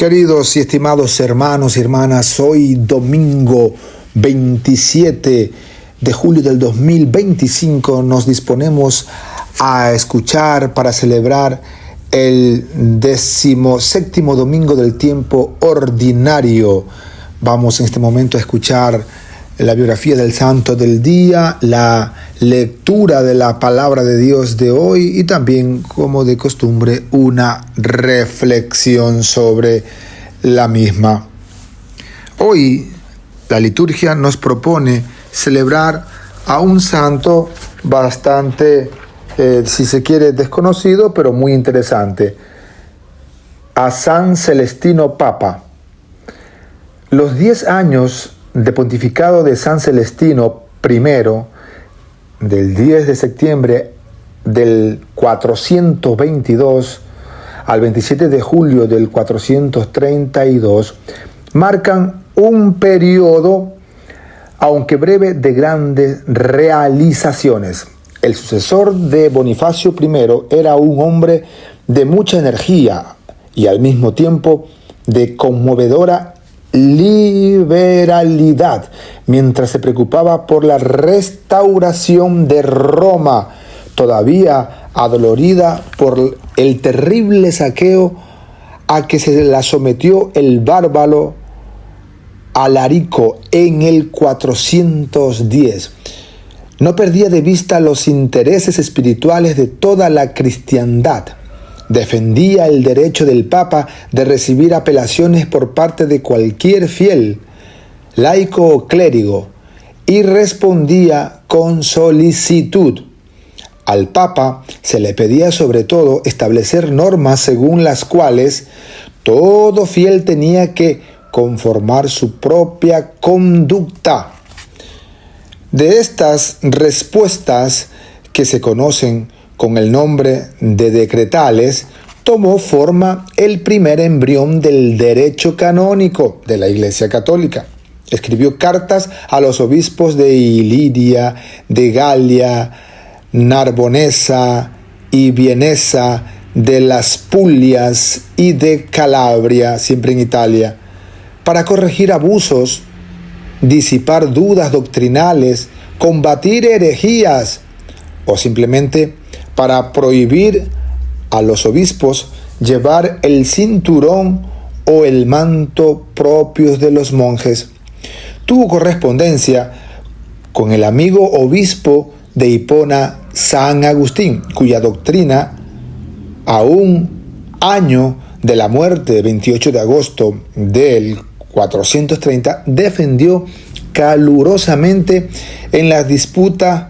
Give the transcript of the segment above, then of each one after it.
Queridos y estimados hermanos y hermanas, hoy domingo 27 de julio del 2025 nos disponemos a escuchar para celebrar el 17º domingo del tiempo ordinario. Vamos en este momento a escuchar la biografía del santo del día, la lectura de la palabra de Dios de hoy y también, como de costumbre, una reflexión sobre la misma. Hoy la liturgia nos propone celebrar a un santo bastante, si se quiere, desconocido, pero muy interesante, a San Celestino Papa. Los 10 años de pontificado de San Celestino I, del 10 de septiembre del 422 al 27 de julio del 432, marcan un periodo, aunque breve, de grandes realizaciones. El sucesor de Bonifacio I era un hombre de mucha energía y al mismo tiempo de conmovedora liberalidad, mientras se preocupaba por la restauración de Roma, todavía adolorida por el terrible saqueo a que se la sometió el bárbaro Alarico en el 410. No perdía de vista los intereses espirituales de toda la cristiandad. Defendía el derecho del Papa de recibir apelaciones por parte de cualquier fiel, laico o clérigo, y respondía con solicitud. Al Papa se le pedía sobre todo establecer normas según las cuales todo fiel tenía que conformar su propia conducta. De estas respuestas, que se conocen con el nombre de decretales, tomó forma el primer embrión del derecho canónico de la Iglesia Católica. Escribió cartas a los obispos de Iliria, de Galia, Narbonesa y Vienesa, de las Pulias y de Calabria, siempre en Italia, para corregir abusos, disipar dudas doctrinales, combatir herejías o simplemente para prohibir a los obispos llevar el cinturón o el manto propios de los monjes. Tuvo correspondencia con el amigo obispo de Hipona, San Agustín, cuya doctrina, a un año de la muerte, 28 de agosto del 430, defendió calurosamente en la disputa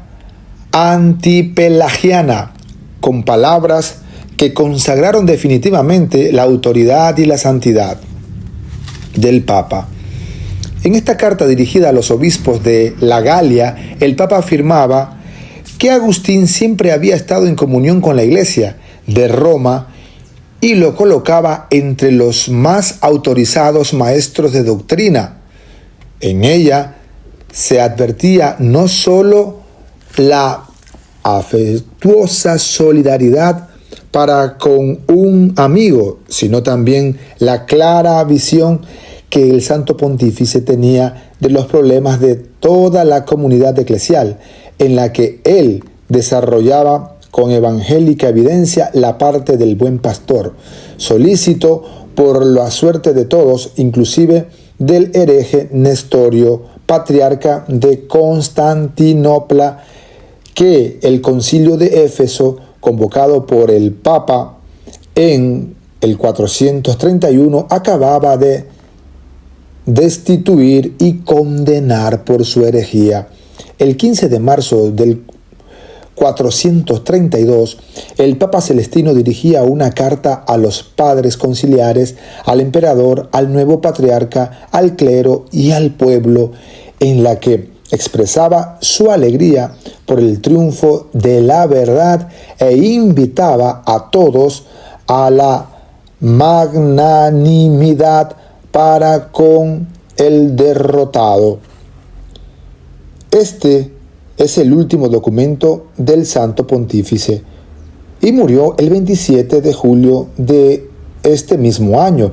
antipelagiana, con palabras que consagraron definitivamente la autoridad y la santidad del Papa. En esta carta dirigida a los obispos de la Galia, el Papa afirmaba que Agustín siempre había estado en comunión con la Iglesia de Roma y lo colocaba entre los más autorizados maestros de doctrina. En ella se advertía no sólo la afectuosa solidaridad para con un amigo, sino también la clara visión que el Santo Pontífice tenía de los problemas de toda la comunidad eclesial, en la que él desarrollaba con evangélica evidencia la parte del buen pastor, solícito por la suerte de todos, inclusive del hereje Nestorio, patriarca de Constantinopla, que el concilio de Éfeso, convocado por el Papa en el 431, acababa de destituir y condenar por su herejía. El 15 de marzo del 432, el Papa Celestino dirigía una carta a los padres conciliares, al emperador, al nuevo patriarca, al clero y al pueblo, en la que expresaba su alegría por el triunfo de la verdad e invitaba a todos a la magnanimidad para con el derrotado. Este es el último documento del Santo Pontífice y murió el 27 de julio de este mismo año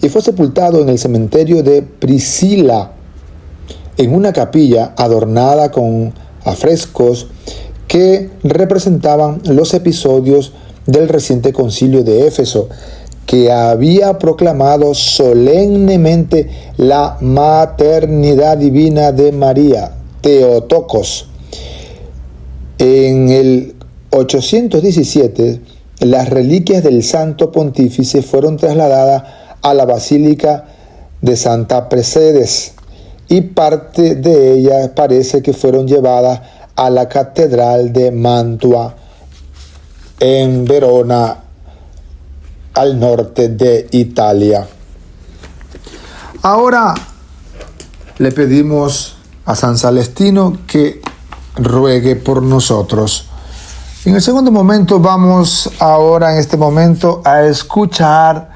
y fue sepultado en el cementerio de Priscila, en una capilla adornada con afrescos que representaban los episodios del reciente concilio de Éfeso, que había proclamado solemnemente la maternidad divina de María, Theotokos. En el 817, las reliquias del Santo Pontífice fueron trasladadas a la Basílica de Santa Praxedes y parte de ellas parece que fueron llevadas a la Catedral de Mantua en Verona, al norte de Italia. Ahora le pedimos a San Celestino que ruegue por nosotros. En el segundo momento vamos ahora en este momento a escuchar,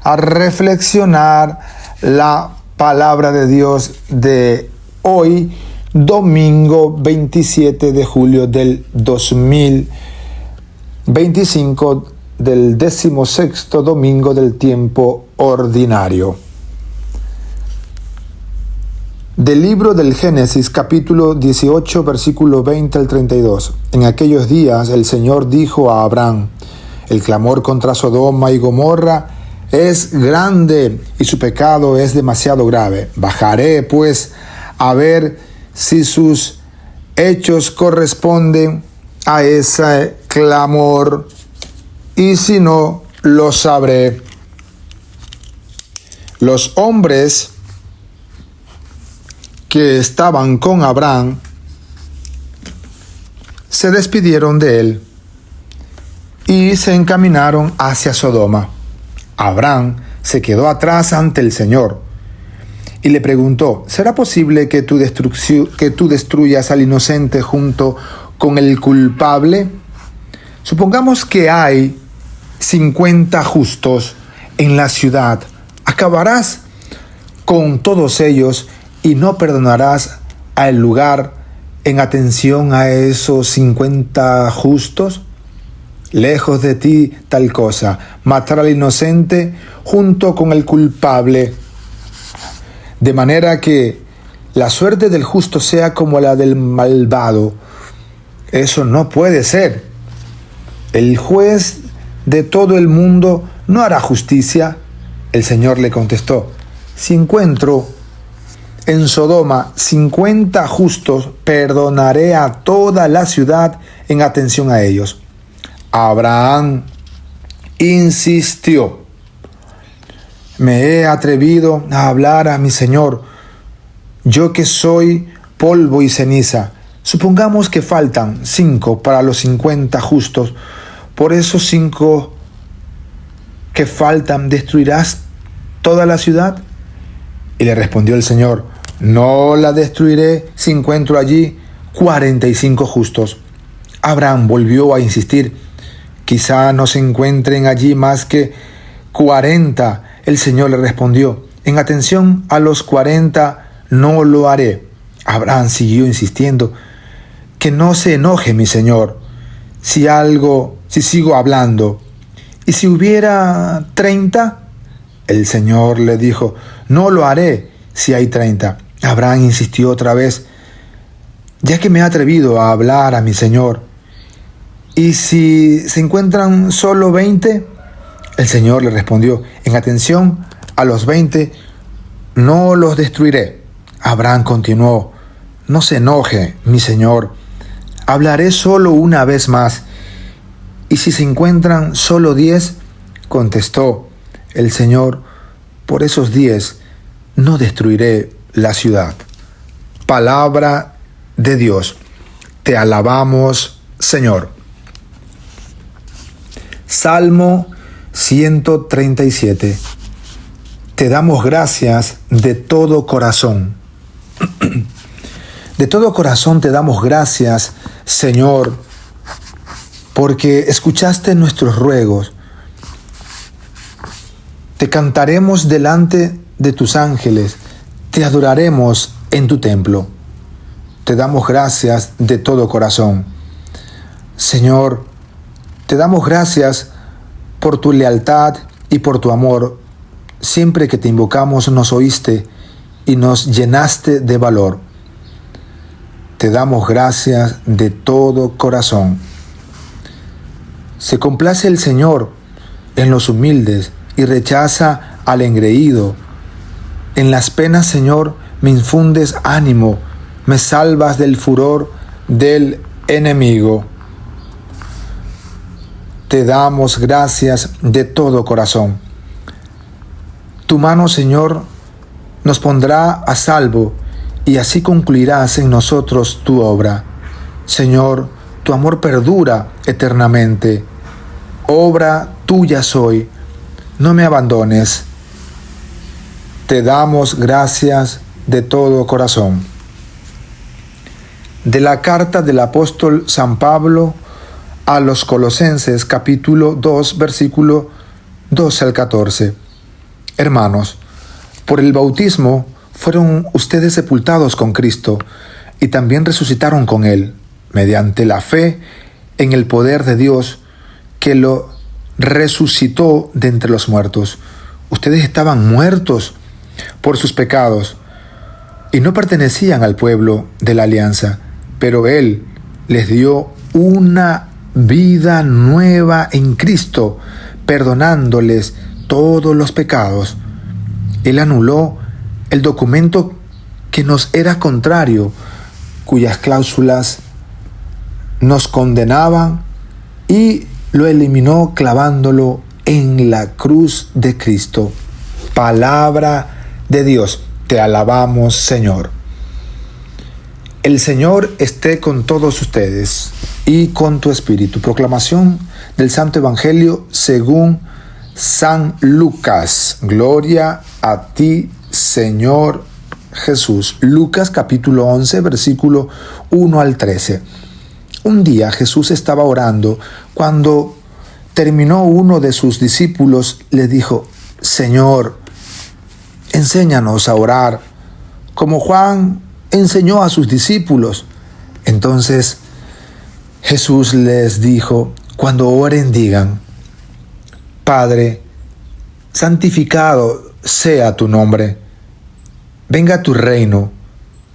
a reflexionar la palabra de Dios de hoy, domingo 27 de julio del 2025, del 16º domingo del tiempo ordinario. Del libro del Génesis, capítulo 18, versículo 20 al 32. En aquellos días el Señor dijo a Abraham: el clamor contra Sodoma y Gomorra es grande y su pecado es demasiado grave. Bajaré, pues, a ver si sus hechos corresponden a ese clamor, y si no, lo sabré. Los hombres que estaban con Abraham se despidieron de él y se encaminaron hacia Sodoma. Abraham se quedó atrás ante el Señor y le preguntó: ¿será posible que tú destruyas al inocente junto con el culpable? Supongamos que hay 50 justos en la ciudad. ¿Acabarás con todos ellos y no perdonarás al lugar en atención a esos 50 justos? Lejos de ti tal cosa, matar al inocente junto con el culpable, de manera que la suerte del justo sea como la del malvado. Eso no puede ser. El juez de todo el mundo no hará justicia. El Señor le contestó: si encuentro en Sodoma 50 justos, perdonaré a toda la ciudad en atención a ellos. Abraham insistió: me he atrevido a hablar a mi Señor, yo que soy polvo y ceniza. Supongamos que faltan 5 para los 50 justos. Por esos 5 que faltan, ¿destruirás toda la ciudad? Y le respondió el Señor: no la destruiré si encuentro allí 45 justos. Abraham volvió a insistir: quizá no se encuentren allí más que 40. El Señor le respondió: en atención a los 40 no lo haré. Abraham siguió insistiendo: que no se enoje mi Señor si sigo hablando. ¿Y si hubiera 30? El Señor le dijo: no lo haré si hay 30. Abraham insistió otra vez: ya que me he atrevido a hablar a mi Señor, ¿y si se encuentran solo 20? El Señor le respondió: en atención a los 20 no los destruiré. Abraham continuó: no se enoje, mi Señor, hablaré solo una vez más. ¿Y si se encuentran solo 10? Contestó el Señor: por esos 10 no destruiré la ciudad. Palabra de Dios. Te alabamos, Señor. Salmo 137. Te damos gracias de todo corazón. De todo corazón te damos gracias, Señor, porque escuchaste nuestros ruegos. Te cantaremos delante de tus ángeles, te adoraremos en tu templo. Te damos gracias de todo corazón. Señor, te damos gracias por tu lealtad y por tu amor, siempre que te invocamos nos oíste y nos llenaste de valor. Te damos gracias de todo corazón. Se complace el Señor en los humildes y rechaza al engreído. En las penas, Señor, me infundes ánimo, me salvas del furor del enemigo. Te damos gracias de todo corazón. Tu mano, Señor, nos pondrá a salvo y así concluirás en nosotros tu obra. Señor, tu amor perdura eternamente. Obra tuya soy, no me abandones. Te damos gracias de todo corazón. De la carta del apóstol San Pablo a los Colosenses, capítulo 2, versículo 12 al 14. Hermanos, por el bautismo fueron ustedes sepultados con Cristo y también resucitaron con Él, mediante la fe en el poder de Dios que lo resucitó de entre los muertos. Ustedes estaban muertos por sus pecados y no pertenecían al pueblo de la alianza, pero Él les dio una vida nueva en Cristo, perdonándoles todos los pecados. Él anuló el documento que nos era contrario, cuyas cláusulas nos condenaban, y lo eliminó clavándolo en la cruz de Cristo. Palabra de Dios, te alabamos, Señor. El Señor esté con todos ustedes y con tu espíritu. Proclamación del Santo Evangelio según San Lucas. Gloria a ti, Señor Jesús. Lucas capítulo 11, versículo 1 al 13. Un día Jesús estaba orando. Cuando terminó, uno de sus discípulos le dijo: Señor, enséñanos a orar, como Juan enseñó a sus discípulos. Entonces Jesús les dijo: cuando oren, digan: Padre, santificado sea tu nombre. Venga tu reino.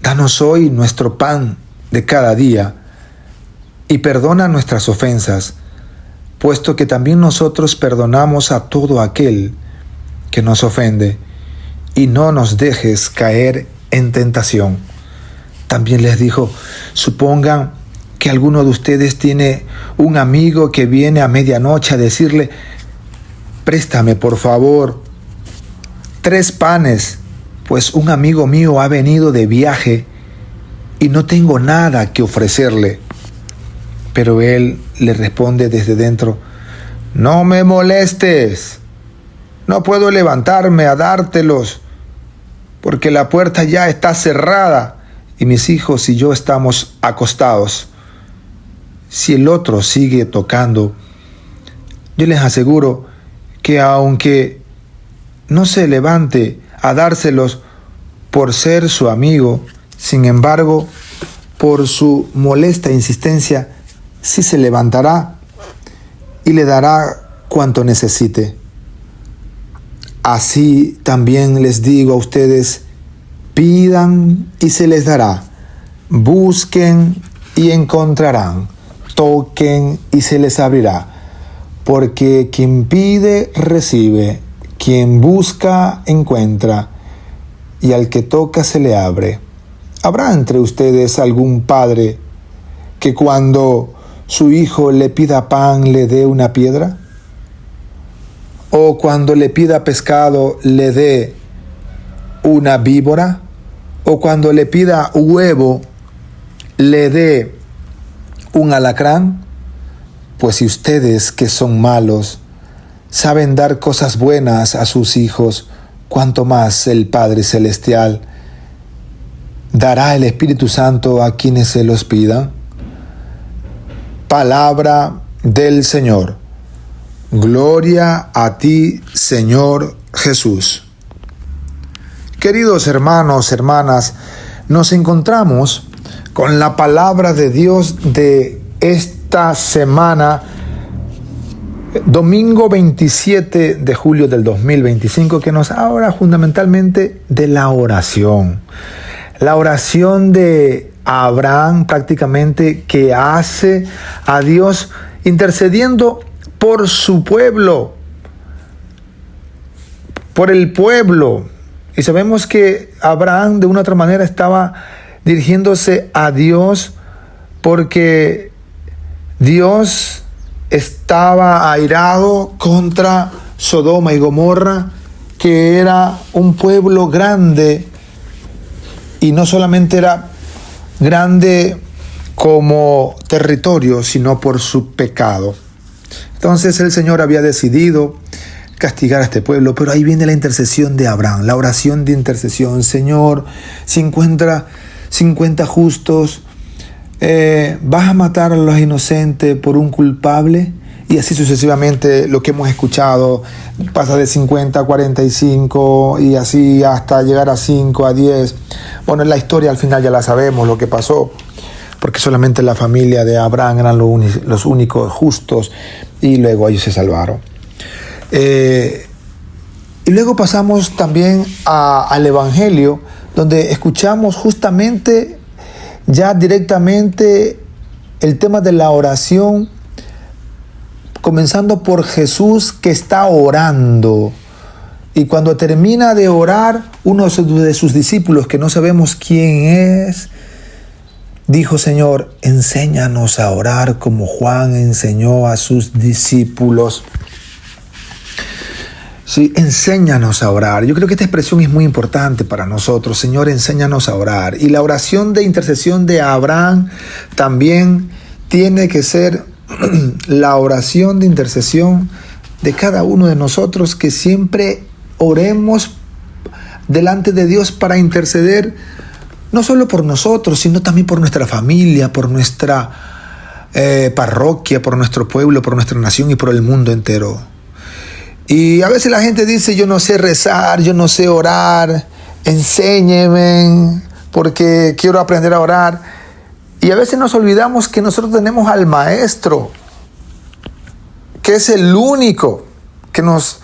Danos hoy nuestro pan de cada día. Y perdona nuestras ofensas, puesto que también nosotros perdonamos a todo aquel que nos ofende. Y no nos dejes caer en tentación. También les dijo: supongan que alguno de ustedes tiene un amigo que viene a medianoche a decirle: préstame por favor 3 panes, pues un amigo mío ha venido de viaje y no tengo nada que ofrecerle. Pero él le responde desde dentro: no me molestes, no puedo levantarme a dártelos, porque la puerta ya está cerrada y mis hijos y yo estamos acostados. Si el otro sigue tocando, yo les aseguro que aunque no se levante a dárselos por ser su amigo, sin embargo, por su molesta insistencia, sí se levantará y le dará cuanto necesite. Así también les digo a ustedes: pidan y se les dará, busquen y encontrarán, toquen y se les abrirá. Porque quien pide, recibe, quien busca, encuentra, y al que toca se le abre. ¿Habrá entre ustedes algún padre que cuando su hijo le pida pan le dé una piedra? ¿O cuando le pida pescado le dé una víbora? ¿O cuando le pida huevo le dé un alacrán? Pues si ustedes, que son malos, saben dar cosas buenas a sus hijos, cuánto más el Padre Celestial dará el Espíritu Santo a quienes se los pidan. Palabra del Señor. Gloria a ti, Señor Jesús. Queridos hermanos, hermanas, nos encontramos con la palabra de Dios de esta semana Domingo 27 de julio del 2025, que nos habla fundamentalmente de la oración. La oración de Abraham prácticamente que hace a Dios intercediendo por su pueblo, por el pueblo. Y sabemos que Abraham de una u otra manera estaba dirigiéndose a Dios porque Dios estaba airado contra Sodoma y Gomorra, que era un pueblo grande, y no solamente era grande como territorio, sino por su pecado. Entonces el Señor había decidido castigar a este pueblo, pero ahí viene la intercesión de Abraham, la oración de intercesión. Señor, si encuentra 50 justos, ¿vas a matar a los inocentes por un culpable? Y así sucesivamente, lo que hemos escuchado pasa de 50 a 45 y así hasta llegar a 5, a 10. Bueno, la historia al final ya la sabemos lo que pasó, porque solamente la familia de Abraham eran los únicos justos y luego ellos se salvaron. Y luego pasamos también al Evangelio, donde escuchamos justamente ya directamente el tema de la oración, comenzando por Jesús que está orando. Y cuando termina de orar, uno de sus discípulos, que no sabemos quién es, dijo: Señor, enséñanos a orar como Juan enseñó a sus discípulos. Sí, enséñanos a orar. Yo creo que esta expresión es muy importante para nosotros. Señor, enséñanos a orar. Y la oración de intercesión de Abraham también tiene que ser la oración de intercesión de cada uno de nosotros, que siempre oremos delante de Dios para interceder, no solo por nosotros, sino también por nuestra familia, por nuestra parroquia, por nuestro pueblo, por nuestra nación y por el mundo entero. Y a veces la gente dice: yo no sé rezar, yo no sé orar, enséñeme porque quiero aprender a orar. Y a veces nos olvidamos que nosotros tenemos al Maestro, que es el único que nos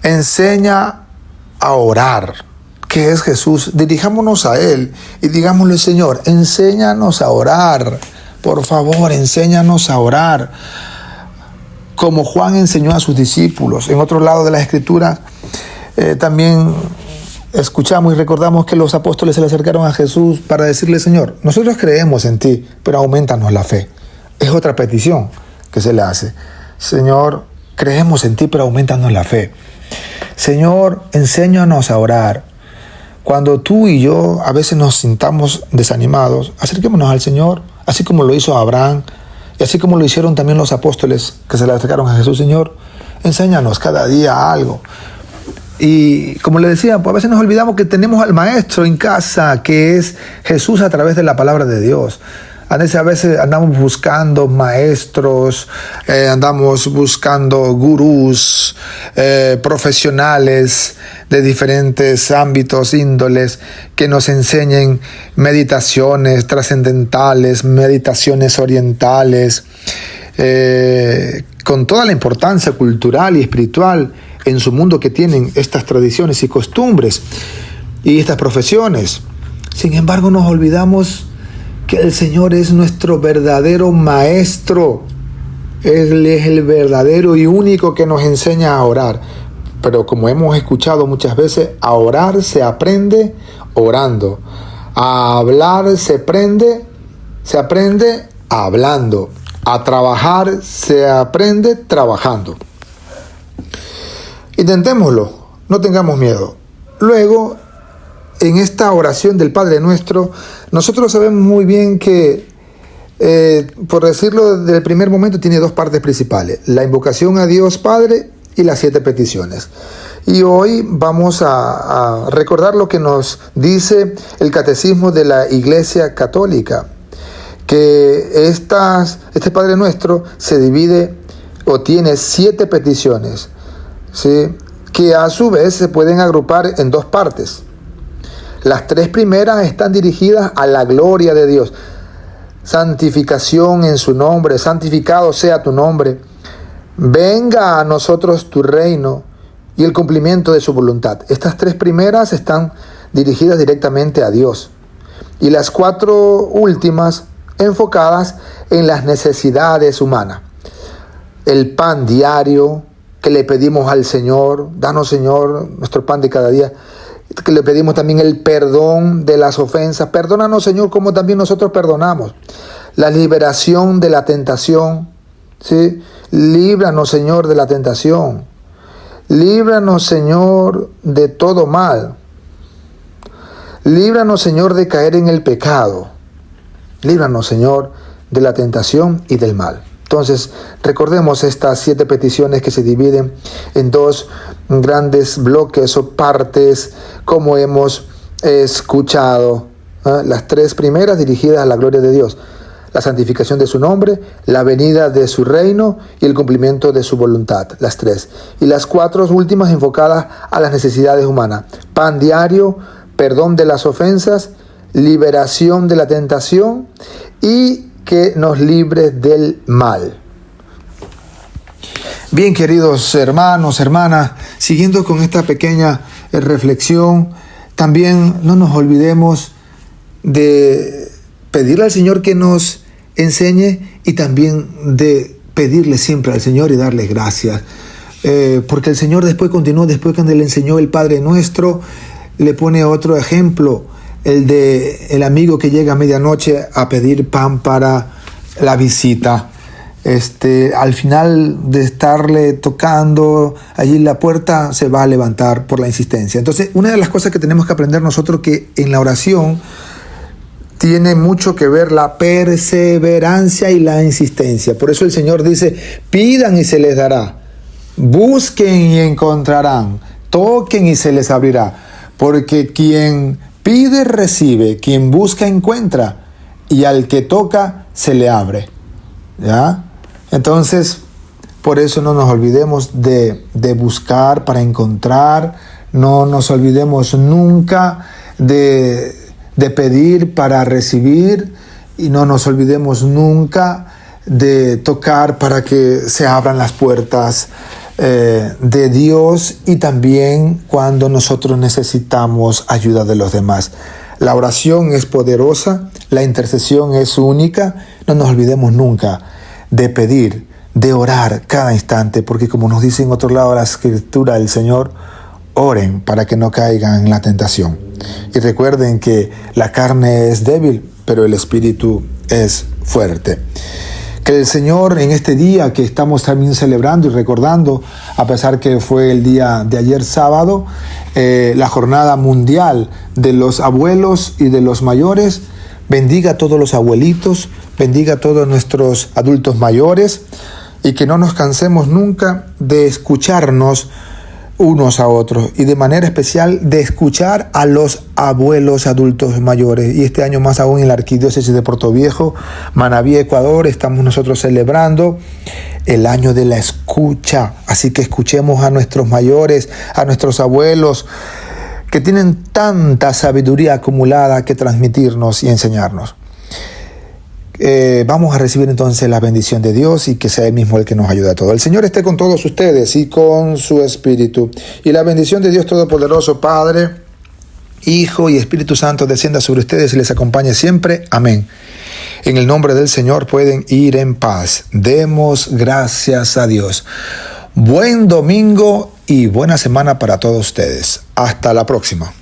enseña a orar, que es Jesús. Dirijámonos a Él y digámosle: Señor, enséñanos a orar, por favor, enséñanos a orar, como Juan enseñó a sus discípulos. En otro lado de la Escritura también escuchamos y recordamos que los apóstoles se le acercaron a Jesús para decirle: Señor, nosotros creemos en ti, pero aumentanos la fe. Es otra petición que se le hace. Señor, creemos en ti, pero aumentanos la fe. Señor, enséñanos a orar. Cuando tú y yo a veces nos sintamos desanimados, acerquémonos al Señor, así como lo hizo Abraham, y así como lo hicieron también los apóstoles que se le acercaron a Jesús. Señor, enséñanos cada día algo. Y como le decía, pues a veces nos olvidamos que tenemos al Maestro en casa, que es Jesús a través de la palabra de Dios. A veces andamos buscando maestros, andamos buscando gurús, profesionales de diferentes ámbitos, índoles, que nos enseñen meditaciones trascendentales, meditaciones orientales, con toda la importancia cultural y espiritual en su mundo que tienen estas tradiciones y costumbres y estas profesiones. Sin embargo, nos olvidamos que el Señor es nuestro verdadero Maestro. Él es el verdadero y único que nos enseña a orar. Pero como hemos escuchado muchas veces, a orar se aprende orando. A hablar se aprende hablando. A trabajar se aprende trabajando. Intentémoslo, no tengamos miedo. Luego, en esta oración del Padre Nuestro, nosotros sabemos muy bien que, por decirlo desde el primer momento, tiene dos partes principales: la invocación a Dios Padre y las 7 peticiones. Y hoy vamos a recordar lo que nos dice el Catecismo de la Iglesia Católica, que este Padre Nuestro se divide o tiene 7 peticiones, ¿sí?, que a su vez se pueden agrupar en 2 partes. Las 3 primeras están dirigidas a la gloria de Dios. Santificación en su nombre, santificado sea tu nombre. venga a nosotros tu reino y el cumplimiento de su voluntad. Estas 3 primeras están dirigidas directamente a Dios y las 4 últimas enfocadas en las necesidades humanas. El pan diario que le pedimos al Señor, danos Señor nuestro pan de cada día, que le pedimos también el perdón de las ofensas, perdónanos Señor como también nosotros perdonamos, la liberación de la tentación, ¿sí? Líbranos Señor de la tentación, líbranos Señor de todo mal, líbranos Señor de caer en el pecado, líbranos Señor de la tentación y del mal. Entonces, recordemos estas 7 peticiones que se dividen en 2 grandes bloques o partes, como hemos escuchado. Las 3 primeras dirigidas a la gloria de Dios, la santificación de su nombre, la venida de su reino y el cumplimiento de su voluntad, las 3. Y las 4 últimas enfocadas a las necesidades humanas, pan diario, perdón de las ofensas, liberación de la tentación y que nos libre del mal. Bien, queridos hermanos, hermanas, siguiendo con esta pequeña reflexión, también no nos olvidemos de pedirle al Señor que nos enseñe y también de pedirle siempre al Señor y darle gracias. Porque el Señor después continuó, después que le enseñó el Padre Nuestro, le pone otro ejemplo, el de el amigo que llega a medianoche a pedir pan para la visita. Al final de estarle tocando allí en la puerta, se va a levantar por la insistencia. Entonces, una de las cosas que tenemos que aprender nosotros, que en la oración tiene mucho que ver la perseverancia y la insistencia. Por eso el Señor dice, pidan y se les dará, busquen y encontrarán, toquen y se les abrirá. Porque quien pide, recibe, quien busca, encuentra, y al que toca, se le abre. ¿Ya? Entonces, por eso no nos olvidemos de buscar para encontrar, no nos olvidemos nunca de pedir para recibir, y no nos olvidemos nunca de tocar para que se abran las puertas de Dios, y también cuando nosotros necesitamos ayuda de los demás. La oración es poderosa, la intercesión es única. No nos olvidemos nunca de pedir, de orar cada instante, porque como nos dice en otro lado de la Escritura el Señor, oren para que no caigan en la tentación. Y recuerden que la carne es débil, pero el espíritu es fuerte. Que el Señor en este día que estamos también celebrando y recordando, a pesar que fue el día de ayer sábado, la jornada mundial de los abuelos y de los mayores, bendiga a todos los abuelitos, bendiga a todos nuestros adultos mayores, y que no nos cansemos nunca de escucharnos unos a otros, y de manera especial de escuchar a los abuelos adultos mayores. Y este año más aún en la Arquidiócesis de Portoviejo, Manabí, Ecuador, estamos nosotros celebrando el año de la escucha. Así que escuchemos a nuestros mayores, a nuestros abuelos, que tienen tanta sabiduría acumulada que transmitirnos y enseñarnos. Vamos a recibir entonces la bendición de Dios, y que sea Él mismo el que nos ayude a todos. El Señor esté con todos ustedes y con su espíritu. Y la bendición de Dios Todopoderoso, Padre, Hijo y Espíritu Santo, descienda sobre ustedes y les acompañe siempre. Amén. En el nombre del Señor pueden ir en paz. Demos gracias a Dios. Buen domingo y buena semana para todos ustedes. Hasta la próxima.